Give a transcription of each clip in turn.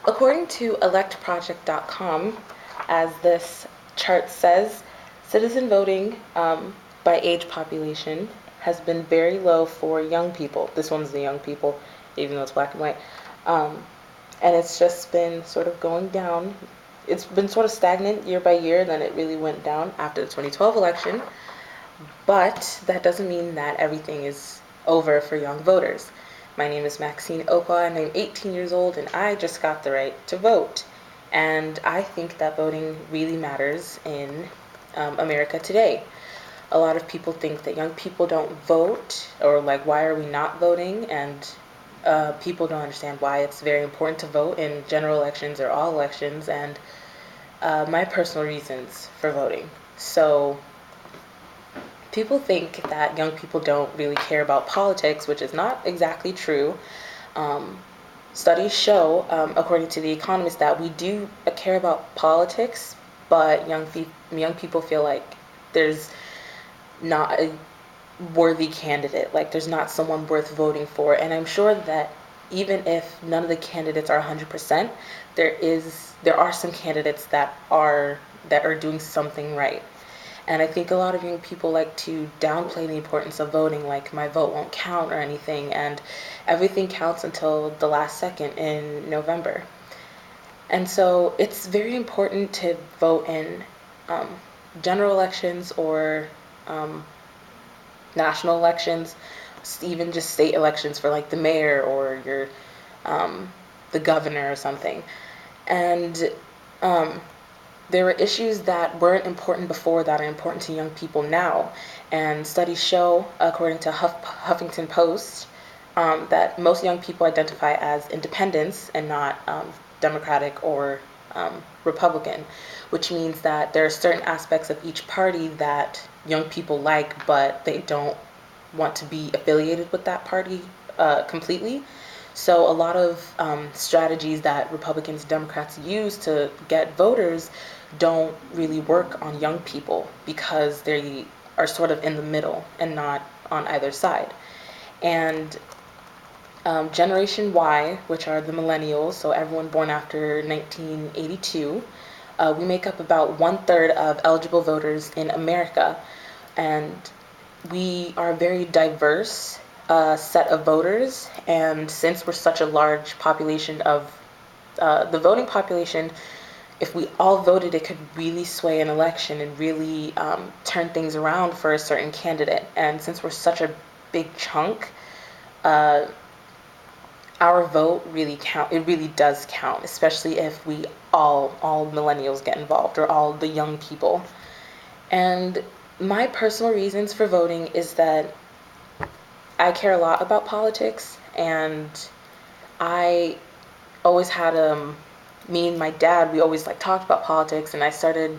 According to electproject.com, as this chart says, citizen voting by age population has been very low for young people. This one's the young people, even though it's black and white. Um, and it's just been sort of going down. It's been sort of stagnant year by year, then it really went down after the 2012 election. But that doesn't mean that everything is over for young voters. My name is Maxine Okwa, and I'm 18 years old, and I just got the right to vote. And I think that voting really matters in America today. A lot of people think that young people don't vote, or like, why are we not voting? And people don't understand why it's very important to vote in general elections or all elections, and my personal reasons for voting. So, people think that young people don't really care about politics, which is not exactly true. Um, Studies show, according to The Economist, that we do care about politics, but young people feel like there's not a worthy candidate, like there's not someone worth voting for. And I'm sure that even if none of the candidates are 100%, there are some candidates that are doing something right. And I think a lot of young people like to downplay the importance of voting, like my vote won't count or anything, and everything counts until the last second in November. And so it's very important to vote in um, general elections or um, national elections, even just state elections for like the mayor or um, the governor or something. And um, there were issues that weren't important before that are important to young people now. And studies show, according to Huffington Post, that most young people identify as independents and not Democratic or Republican, which means that there are certain aspects of each party that young people like, but they don't want to be affiliated with that party completely. So a lot of strategies that Republicans and Democrats use to get voters don't really work on young people because they are sort of in the middle and not on either side. And Generation Y, which are the millennials, so everyone born after 1982, we make up about 1/3 of eligible voters in America. And we are a very diverse set of voters. And since we're such a large population of the voting population, if we all voted, it could really sway an election and really turn things around for a certain candidate. And since we're such a big chunk, uh, our vote really count. It really does count, especially if we all millennials get involved or all the young people. And my personal reasons for voting is that I care a lot about politics, and I always had me and my dad, we always like talked about politics, and I started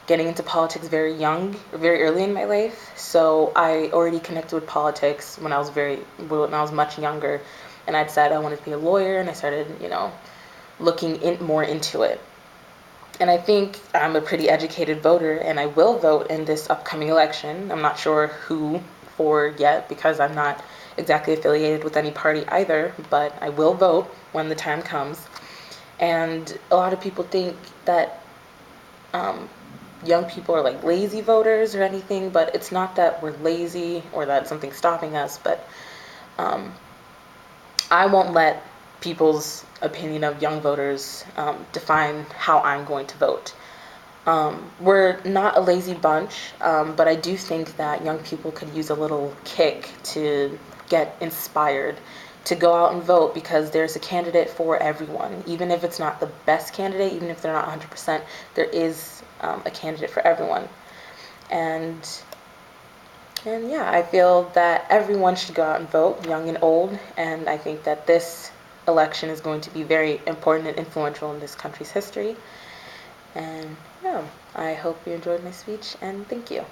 getting into politics very young, very early in my life. So I already connected with politics when I was much younger, and I decided I wanted to be a lawyer, and I started, looking more into it. And I think I'm a pretty educated voter, and I will vote in this upcoming election. I'm not sure who for yet because I'm not exactly affiliated with any party either, but I will vote when the time comes. And a lot of people think that um, young people are like lazy voters or anything, but it's not that we're lazy or that something's stopping us, but um, I won't let people's opinion of young voters define how I'm going to vote. We're not a lazy bunch, but I do think that young people could use a little kick to get inspired to go out and vote because there's a candidate for everyone. Even if it's not the best candidate, even if they're not 100%, there is a candidate for everyone. And and yeah, I feel that everyone should go out and vote, young and old, and I think that this election is going to be very important and influential in this country's history. And yeah, I hope you enjoyed my speech, and thank you.